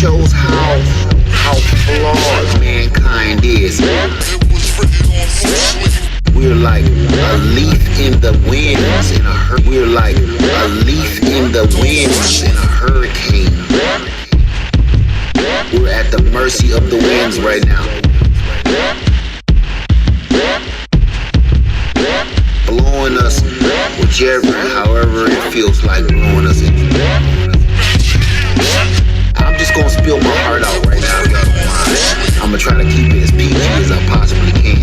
shows how flawed mankind is. We're like a leaf in the winds in a hurricane. We're like a leaf in the winds in a hurricane. We're at the mercy of the winds right now. Blowing us whichever, however it feels like blowing us in. I'm just gonna spill my heart out right now, y'all don't mind. I'm gonna try to keep it as PG as I possibly can.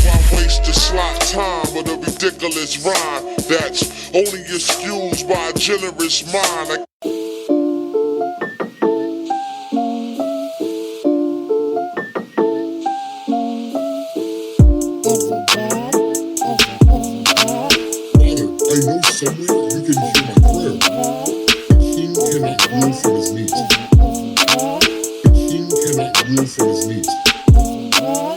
Why waste the slot time with a ridiculous rhyme that's only excused by a generous mind? I know somewhere you can hear my prayer. The king cannot rule from his knees. The king cannot rule from his knees.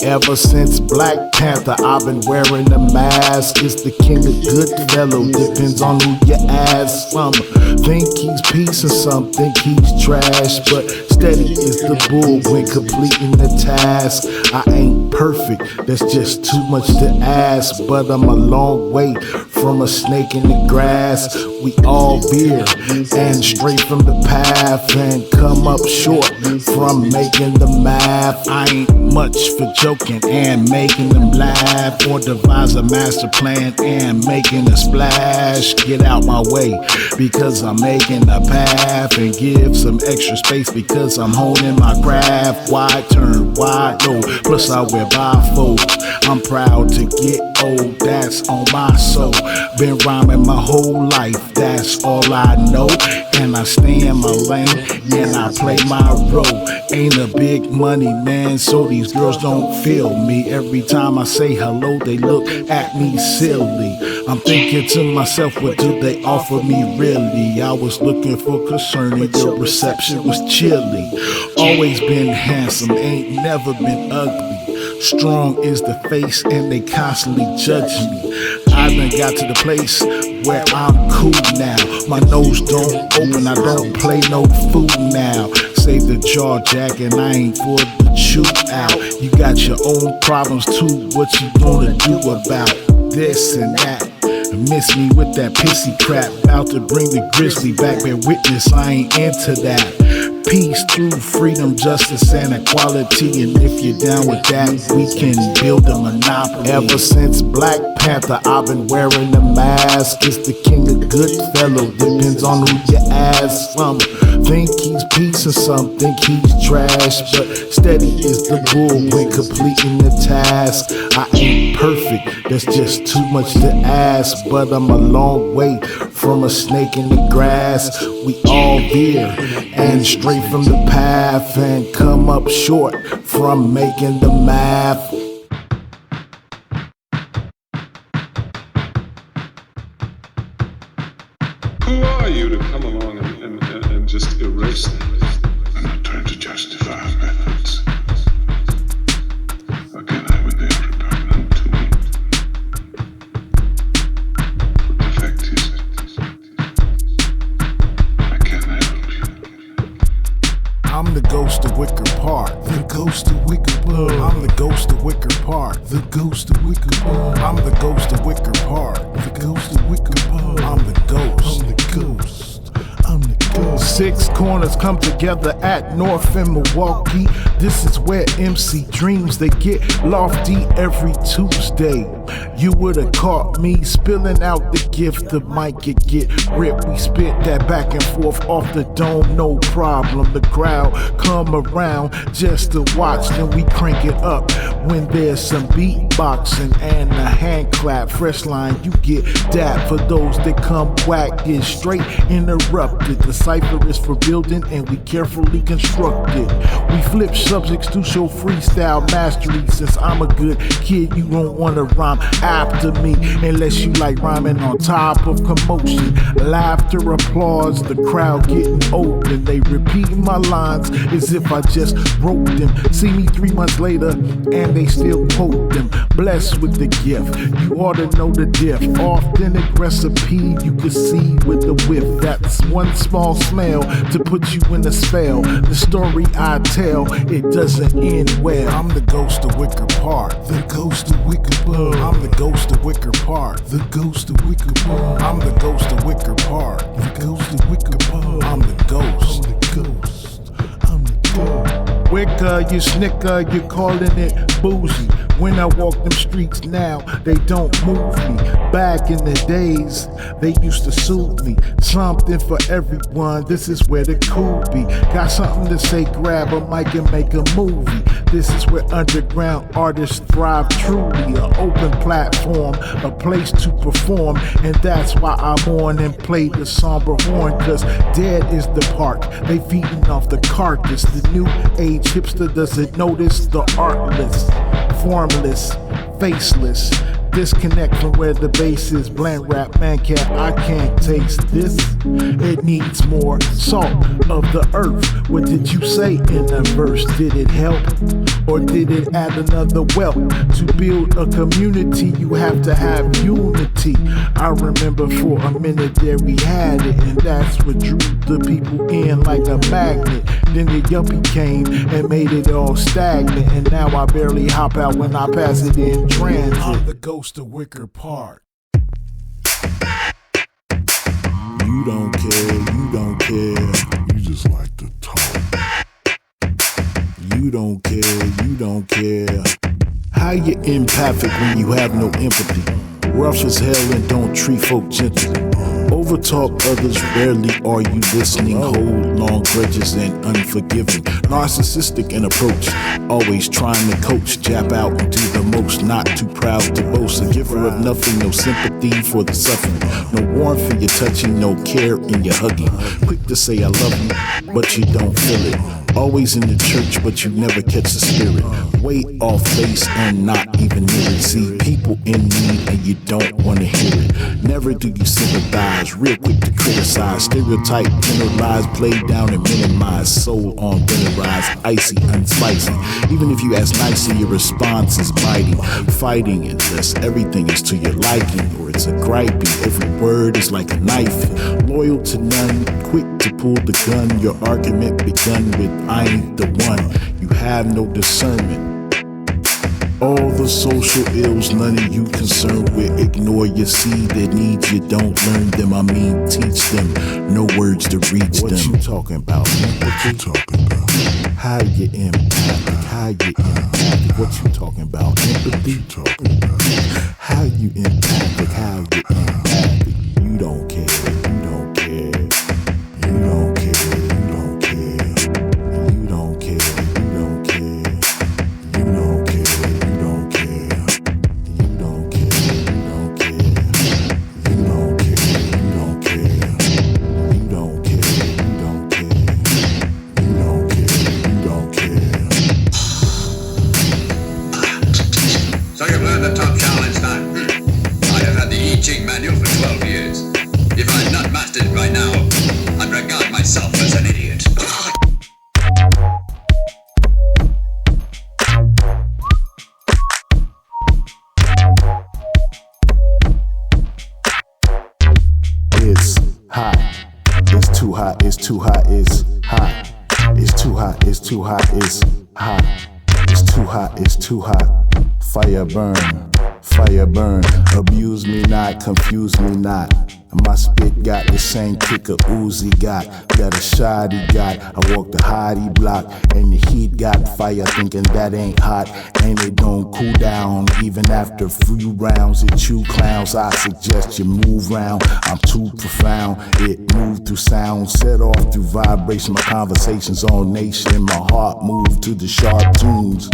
Ever since Black Panther, I've been wearing a mask. It's the king of good fellow, depends on who you ask. Some think he's peace and some think he's trash, but steady is the bull when completing the task. I ain't perfect, that's just too much to ask, but I'm a long way from a snake in the grass. We all veer and stray from the path and come up short from making the math. I ain't much for joking and making them laugh, or devise a master plan and making a splash. Get out my way because I'm making a path, and give some extra space because I'm honing my craft. Wide turn, wide low, plus I wear bifolds. I'm proud to get old, that's on my soul. Been rhyming my whole life, that's all I know. And I stay in my lane and I play my role. Ain't a big money man, so these girls don't feel me. Every time I say hello, they look at me silly. I'm thinking to myself, what do they offer me really? I was looking for concerning, the reception was chilly. Always been handsome, ain't never been ugly. Strong is the face and they constantly judge me. I done got to the place where I'm cool now. My nose don't open, I don't play no food now. Save the jaw jack and I ain't for the chew out. You got your own problems too, what you gonna do about this and that? Miss me with that pissy crap, about to bring the grizzly back. Bear witness, I ain't into that. Peace through freedom, justice, and equality. And if you're down with that, we can build a monopoly. Ever since Black Panther, I've been wearing a mask. It's the king of good fellow, depends on who you ask. Some think he's peace and some think he's trash, but steady is the bull when completing the task. I ain't perfect, that's just too much to ask, but I'm a long way from a snake in the grass. We all veer and stray from the path and come up short from making the math. Who are you to come along and just erase things? I'm not trying to justify our methods. How can I when they are repugnant to me? But the fact is, I can't help you. I'm the ghost of Wicker Park. The ghost of Wicker Park. I'm the ghost of Wicker Park. The ghost of Wicker Park. I'm the ghost of Wicker Park. The ghost of Wicker Park. I'm the ghost. I'm the ghost. I'm the ghost. Six corners come together at North in Milwaukee. This is where MC dreams, they get lofty every Tuesday. You would've caught me spilling out the gift. The mic get ripped. We spit that back and forth off the dome, no problem. The crowd come around just to watch, then we crank it up when there's some beatboxing and a hand clap. Fresh line, you get that. For those that come whack, get straight interrupted. The cipher is for building and we carefully constructed. We flip subjects to show freestyle mastery. Since I'm a good kid, you won't wanna rhyme after me unless you like rhyming on top of commotion. Laughter, applause, the crowd getting open. They repeating my lines as if I just wrote them. See me 3 months later and they still quote them. blessed with the gift. You ought to know the diff. Authentic recipe you can see with the whiff. That's one small smell to put you in a spell. The story I tell, it doesn't end well. I'm the ghost of Wicker Park. The ghost of Wicker Park. I'm the ghost of Wicker Park. The ghost of Wicker Park. I'm the ghost of Wicker Park. The ghost of Wicker Park. I'm the ghost. I'm the ghost. I'm the ghost. Wicker, you snicker, you calling it bougie. When I walk them streets now, they don't move me. Back in the days, they used to soothe me. Something for everyone, this is where the cool be. Got something to say, grab a mic and make a movie. This is where underground artists thrive truly. An open platform, a place to perform. And that's why I'm on and play the somber horn. Cause dead is the park, they feeding off the carcass. The new age hipster doesn't notice the artless, formless, faceless. Disconnect from where the bass is. Bland rap, man, I can't taste this. It needs more salt of the earth. What did you say in the verse? Did it help? Or did it add another wealth? To build a community, you have to have unity. I remember for a minute there we had it, and that's what drew the people in like a magnet. Then the yuppie came and made it all stagnant, and now I barely hop out when I pass it in transit. I'm the ghost of Wicker Park. You don't care, you don't care. You just like to talk. You don't care, you don't care. How you empathic when you have no empathy? Rough as hell and don't treat folk gently. Overtalk others, rarely are you listening. Hold long grudges and unforgiving. Narcissistic in approach, always trying to coach. Jab out and do the most, not too proud to boast. A giver of nothing, no sympathy for the suffering. No warmth in your touching, no care in your hugging. Quick to say I love you, but you don't feel it. Always in the church, but you never catch the spirit. Weight off face and not even near it. See people in need and you don't want to hear it. Never do you sympathize, real quick to criticize. Stereotype, generalize, play down and minimize. Soul on rise, icy, unspicy. Even if you ask nicely, your response is biting. Fighting unless everything is to your liking, or it's a griping. Every word is like a knife. Loyal to none, quick to pull the gun. Your argument begun with I ain't the one. You have no discernment. All the social ills, none of you concerned with. Ignore your seed that needs you, don't learn them. I mean, teach them. No words to reach them. What you talking about? What you talking about? How you empathic? How you empathic? What you talking about? Empathy? What you talking about? How you empathic? How you empathic? You don't care. You don't care. You don't care. Manual for 12 years. If I'd not mastered it by now, I'd regard myself as an idiot. It's hot. It's too hot. It's too hot. It's hot. It's too hot. It's too hot. It's hot. It's too hot. It's too hot. Fire burn. Fire burn, abuse me not, confuse me not. My spit got the same kick a Uzi got a shot he got. I walk the hottie block and the heat got fire, thinking that ain't hot and it don't cool down. Even after a few rounds, it chew clowns. I suggest you move round. I'm too profound. It moved through sound, set off through vibration. My conversations on nation. My heart moved to the sharp tunes.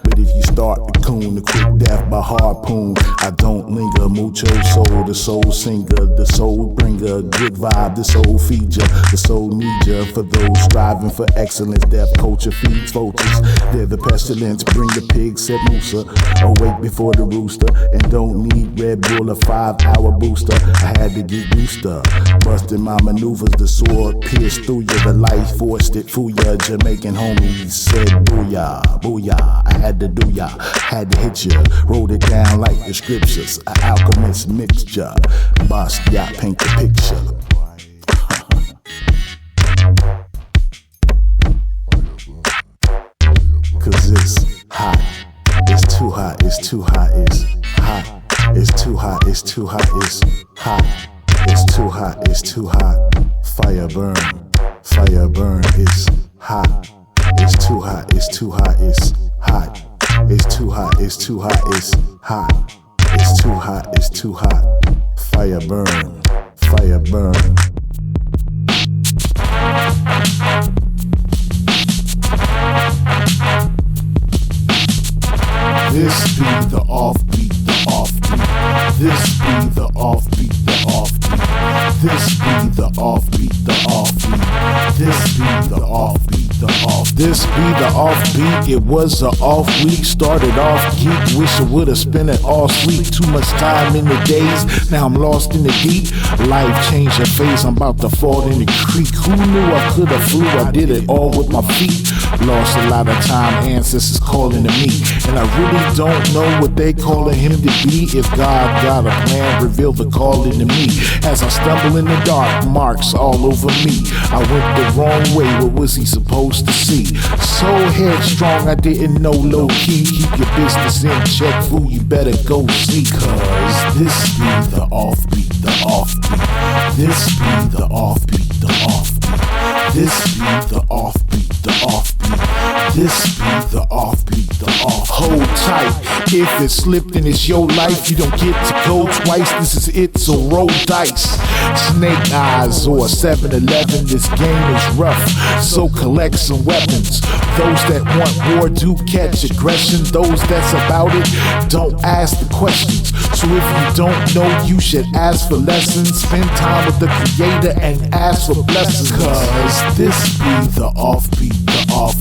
But if you start to coon, a quick death by harpoon. I don't linger, mucho soul, the soul singer, the soul whole bring a good vibe. This whole feature, the soul need ya. For those striving for excellence, deaf culture feeds vultures. They're the pestilence, bring the pig, said Musa. Awake before the rooster, and don't need Red Bull, a 5-hour booster. I had to get used to busting my maneuvers. The sword pierced through you, the life forced it through ya. Jamaican homies said booyah, booyah. I had to do ya, had to hit ya. Wrote it down like the scriptures, an alchemist mixture. Bust ya, paint the picture. Cause it's hot, it's too hot, it's too hot, it's hot. It's too hot, it's too hot, it's hot. It's too hot, it's too hot. Fire burn, it's hot. It's too hot, it's too hot, it's hot. It's too hot, it's too hot, it's hot. It's too hot, it's too hot. Fire burn, fire burn. This be the offbeat, the offbeat. This be the offbeat, the offbeat. This be the offbeat, the offbeat. This be the offbeat, the off. This be the offbeat. It was a off week. Started off geek. Wish I would've spent it all sleep. Too much time in the days. Now I'm lost in the deep. Life changed your face. I'm about to fall in the creek. Who knew I could've flew? I did it all with my feet. Lost a lot of time. Ancestors calling to me, and I really don't know what they calling him to be. If God got a plan, reveal the calling to me. As I stumble in the dark, marks all over me. I went the wrong way, what was he supposed to see? So headstrong, I didn't know low key. Keep your business in check, fool, you better go see. Cause this be the offbeat, the offbeat. This be the offbeat, the offbeat. This be the offbeat, the offbeat. This be the offbeat, the off. Hold tight. If it slipped and it's your life, you don't get to go twice. This is it, so roll dice. Snake eyes or 7-Eleven. This game is rough, so collect some weapons. Those that want war do catch aggression. Those that's about it don't ask the questions. So if you don't know, you should ask for lessons. Spend time with the creator and ask for blessings. Cause this be the offbeat, the offbeat.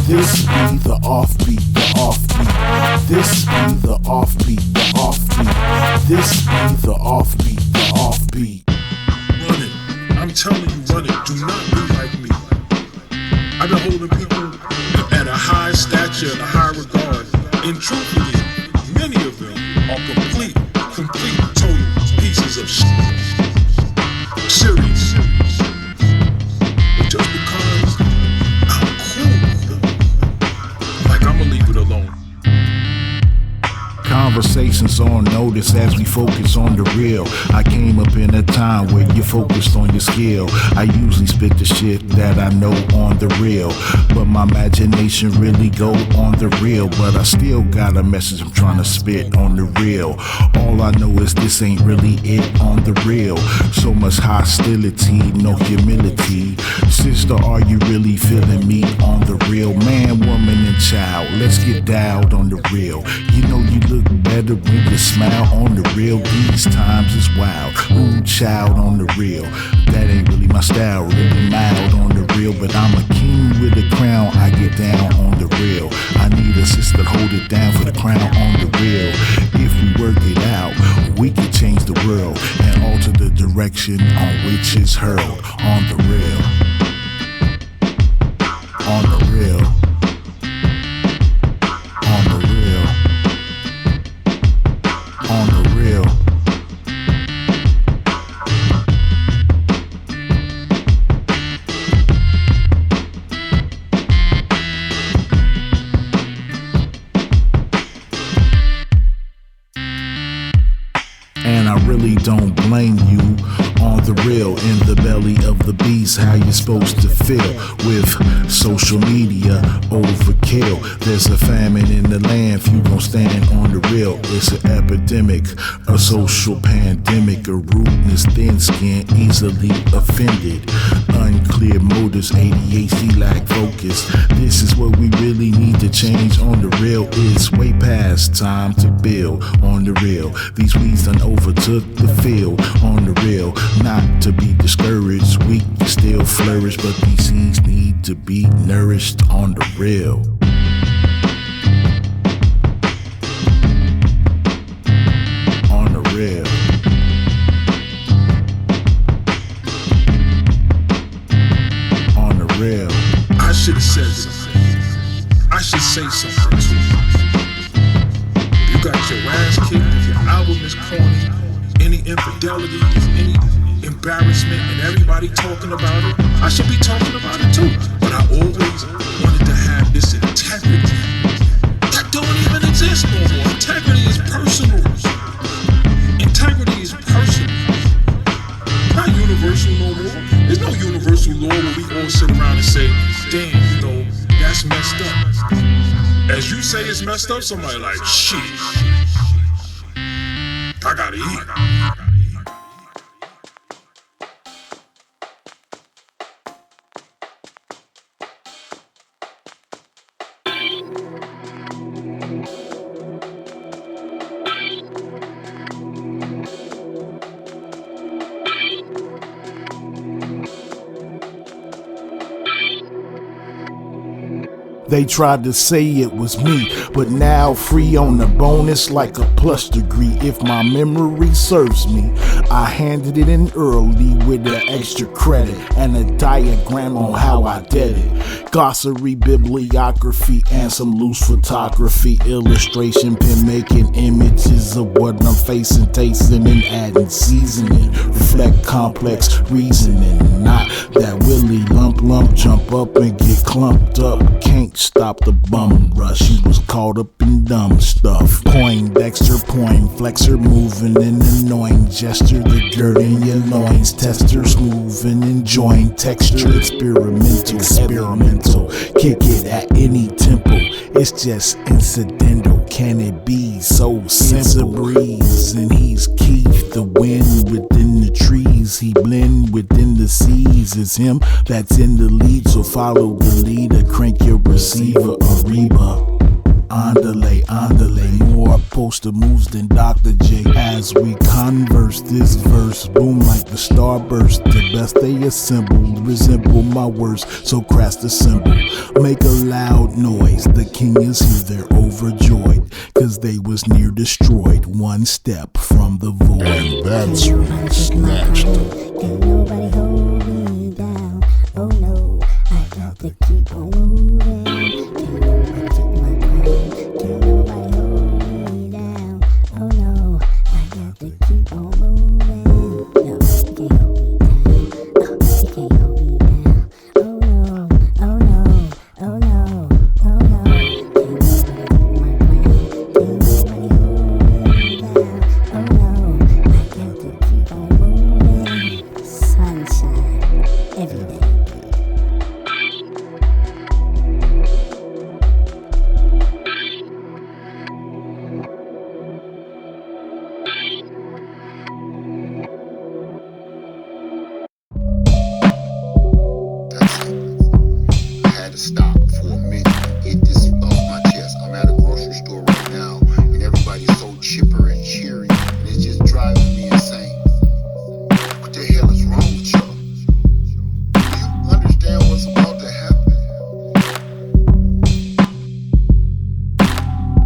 This be the offbeat, the offbeat. This be the offbeat, the offbeat. This be the offbeat, the offbeat. Run it. I'm telling you, run it. Do not be like me. I've been holding people at a high stature and a high regard. And truthfully, many of them are complete, total pieces of shit. Serious. But just because I'm cool, like I'ma leave it alone. Conversations on notice as we focus on the real. I came up in a time where you focused on your skill. I usually spit the shit that I know on the real, but my imagination really go on the real. But I still got a message I'm trying to spit on the real. All I know is this ain't really it on the real. So much hostility, no humility. Sister, are you really feeling me on the real? Man, woman, and child, let's get dialed on the real. You know you look better when you smile on the real. These times is wild. Rude child on the real. That ain't really my style, really mild on the real. But I'm a king with a crown, I get down on the real. I need a sister to hold it down for the crown on the real. If we work it out, we can change the world and alter the direction on which it's hurled. On the real. On the real. On the real. On the real. And I really don't blame you. On the real, in the belly of the beast, how you supposed to feel with social media overkill. There's a famine in the land, few gon' stand on the real. It's an epidemic, a social pandemic, a rudeness, thin skin, easily offended. Unclear motive disorders, ADHD, lack focus. This is what we really need to change on the real. It's way past time to build on the real. These weeds done overtook the field on the real. Not to be discouraged, we can still flourish, but these seeds need to be nourished on the real. On the real. On the real. I should have said something. I should say something too. You got your ass kicked, if your album is corny, any infidelity, any embarrassment, and everybody talking about it, I should be talking about it too. But I always wanted to have this integrity. That don't even exist no more. Integrity is personal. Integrity is personal. Not universal no more. There's no universal law where we all sit around and say, damn, you know, that's messed up. As you say it's messed up, somebody like, shit, I gotta eat. They tried to say it was me, but now free on the bonus like a plus degree. If my memory serves me, I handed it in early with an extra credit and a diagram on how I did it. Glossary, bibliography, and some loose photography, illustration, pen making images of what I'm facing, tasting and adding seasoning. Reflect complex reasoning, not that willy lump, jump up and get clumped up. Can't stop the bum rush, he was caught up in dumb stuff. Poindexter, point flexor, moving an annoying gesture. The dirt in your loins, tester, smooth and enjoying texture. Experimental, kick it at any tempo. It's just incidental, can it be so simple? It's a breeze and he's Keith, the wind within the trees. He blend within the seas. It's him that's in the lead, so follow the leader. Crank your receiver, Ariba. Andale, more poster moves than Dr. J. As we converse, this verse boom like the starburst. The best they assemble resemble my words, so crash the cymbal. Make a loud noise, the king is here, they're overjoyed, cause they was near destroyed, one step from the void. And that's when he snatched him. Can nobody hold me down? Oh no, I got to keep on moving. Can nobody take my crown? Can nobody hold me down? Oh no, I got to keep on moving. No, you can't hold me down. Oh, you can't hold me down. Oh no, oh no, oh no, oh no. Can nobody take my crown? Can nobody hold me down? Oh no, I got to keep on moving. Sunshine every day. That's it. I had to stop for a minute, get this off my chest. I'm at a grocery store right now, and everybody's so chipper and cheery, and it's just driving me insane. What the hell is wrong with y'all? Do you understand what's about to happen?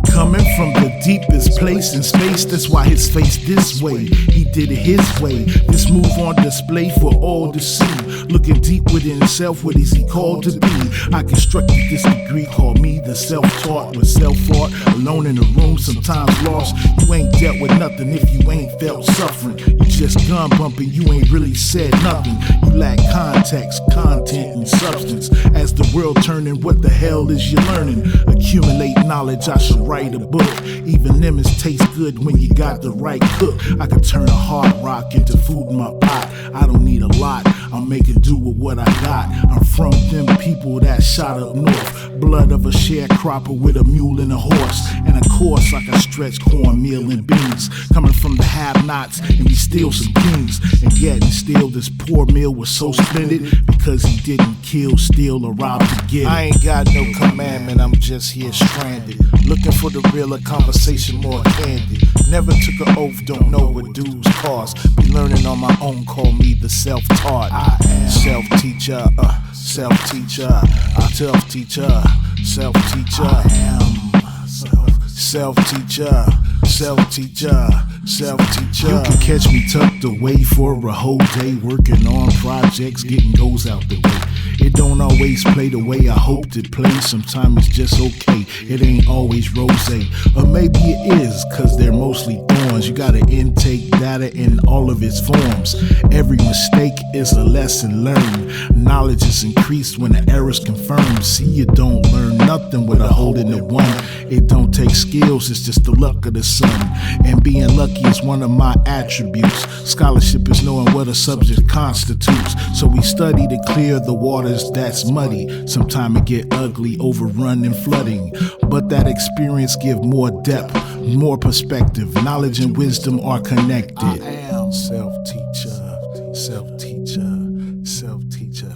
Coming from the deepest place in space, that's why his face this way. He did it his way. This move on display for all to see. Looking deep within himself, what is he called to be? I constructed this degree, called me the self-taught with self-art. Alone in the room, sometimes lost. You ain't dealt with nothing if you ain't felt suffering. You just gun bumping, you ain't really said nothing. You lack context, content, and substance. As the world turning, what the hell is you learning? Accumulate knowledge, I should write a book. Even lemons taste good when you got the right cook. I could turn a hard rock into food in my pot. I don't need a lot, I'm making do with what I got. I'm from them people that shot up north. Blood of a sharecropper with a mule and a horse. And of course I can stretch cornmeal and beans. Coming from the have-nots and we steal some kings. And yet and still this poor meal was so splendid because he didn't kill, steal, or rob to get it. I ain't got no commandment, I'm just here stranded. Looking for the realer conversation, more candid. Never took an oath, don't know what dues cost. Be learning on my own, call me the self-taught. I am self-teacher, self-teacher, self-teacher, self-teacher. I am self-teacher, self-teacher, self-teacher. You can catch me tucked away for a whole day, working on projects, getting goals out the way. It don't always play the way I hoped it plays. Sometimes it's just okay. It ain't always rosé. Or maybe it is, cause they're mostly thorns. You gotta intake data in all of its forms. Every mistake is a lesson learned. Knowledge is increased when the error's confirmed. See, you don't learn nothing with a hole in the one. It don't take skills, it's just the luck of the sun. And being lucky is one of my attributes. Scholarship is knowing what a subject constitutes. So we study to clear the waters that's muddy. Sometimes it get ugly, overrun and flooding. But that experience give more depth, more perspective. Knowledge and wisdom are connected. I am self-teacher, self-teacher, self-teacher,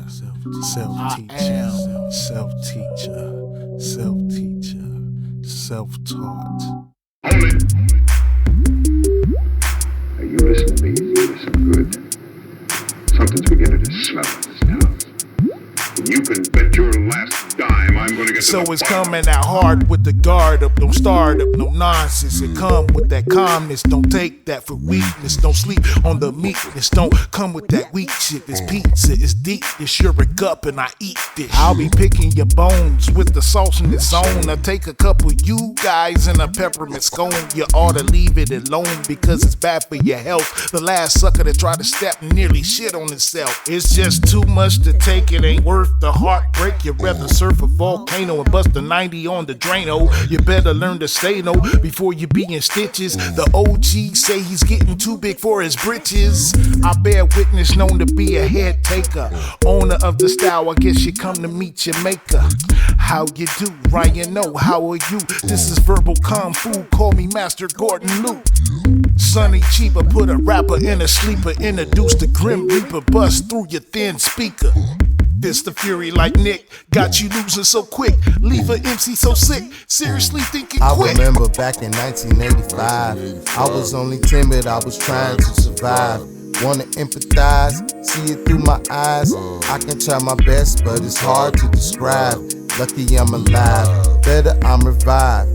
self-teacher, self-teacher, self-teacher, self-taught. Hold it. Now you listen to me, you listen good. Something's beginning to smell in this house. You can bet your last dime I'm gonna get. So it's coming out hard with the guard up, don't start up, no nonsense. It come with that calmness, don't take that for weakness. Don't sleep on the meekness, don't come with that weak shit. This pizza is deep, it's your cup and I eat this. I'll be picking your bones with the sauce in its own. I take a couple you guys and a peppermint scone. You ought to leave it alone because it's bad for your health. The last sucker that tried to step nearly shit on himself. It's just too much to take, it ain't worth the heartbreak. You'd rather surf a volcano and bust a 90 on the Drano. You better learn to stay no before you be in stitches. The OG say he's getting too big for his britches. I bear witness, known to be a head taker. Owner of the style, I guess you come to meet your maker. How you do, Ryan? No, how are you? This is verbal kung fu, call me Master Gordon Luke. Sonny Chiba put a rapper in a sleeper. Introduce the Grim Reaper, bust through your thin speaker. This the fury like Nick, got you losing so quick. Leave a MC so sick, seriously thinking quick. I remember back in 1985, I was only timid, I was trying to survive. Wanna empathize, see it through my eyes. I can try my best, but it's hard to describe. Lucky I'm alive, better I'm revived.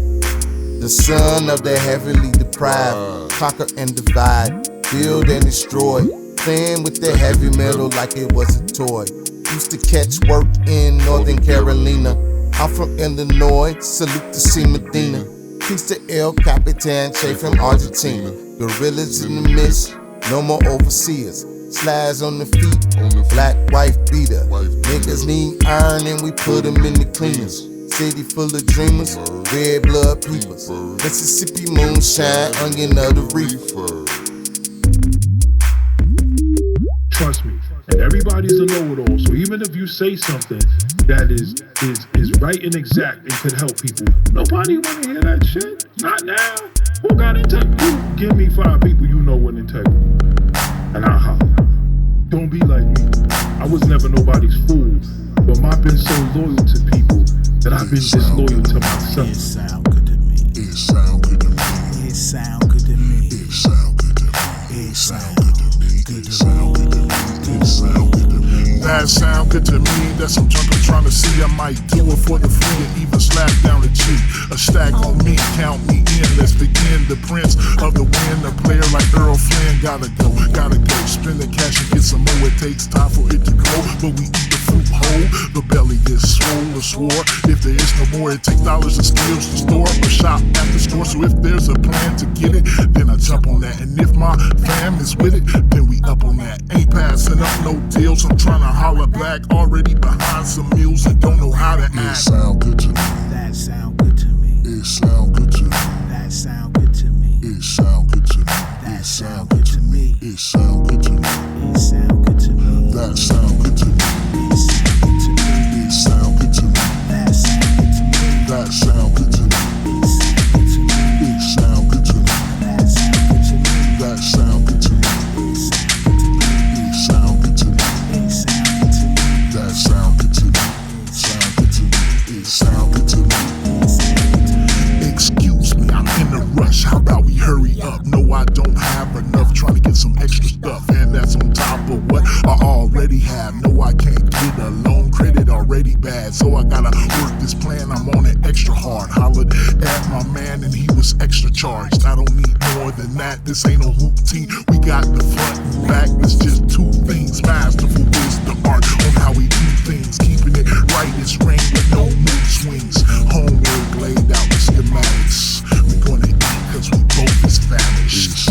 The son of the heavily deprived, conquer and divide, build and destroy. Playing with the heavy metal like it was a toy. Used to catch work in Northern Carolina. I'm from Illinois, salute to C. Medina. Peace to El Capitan, Che from Argentina. Gorillas in the mist, no more overseers. Slides on the feet, black wife beater. Niggas need iron and we put them in the cleaners. City full of dreamers, red blood peepers. Mississippi moonshine, onion of the reefer. Trust me. And everybody's a know-it-all, so even if you say something that is right and exact and could help people, nobody wanna hear that shit. Not now. Who got integrity? You give me 5 people you know with integrity, and I'll holler. Don't be like me. I was never nobody's fool, but I've been so loyal to people that I've been disloyal to myself. It sound good to me. It sound good to me. It sound good to me. It sound good to me. It sound good to me. Good to me. That sound good to me, that's some junker trying to see. I might do it for the free and even slap down the G. A stack on me, count me in, let's begin. The prince of the wind, a player like Earl Flynn. Gotta go, spend the cash and get some more. It takes time for it to grow, but we eat the fruit whole. The belly is swole or swore. If there is no more, it takes dollars and skills to store or shop at the store. So if there's a plan to get it, then I jump on that. And if my fam is with it, then we up on that. Ain't passing up no deals, I'm trying to holler black, already behind some mules and bad, so I gotta work this plan. I'm on it extra hard. Hollered at my man and he was extra charged. I don't need more than that. This ain't no hoop team. We got the front and back. It's just two things. Masterful is the art on how we do things. Keeping it right is rain with no mood swings. Homework laid out with schematics. We gonna eat cause we both is famished.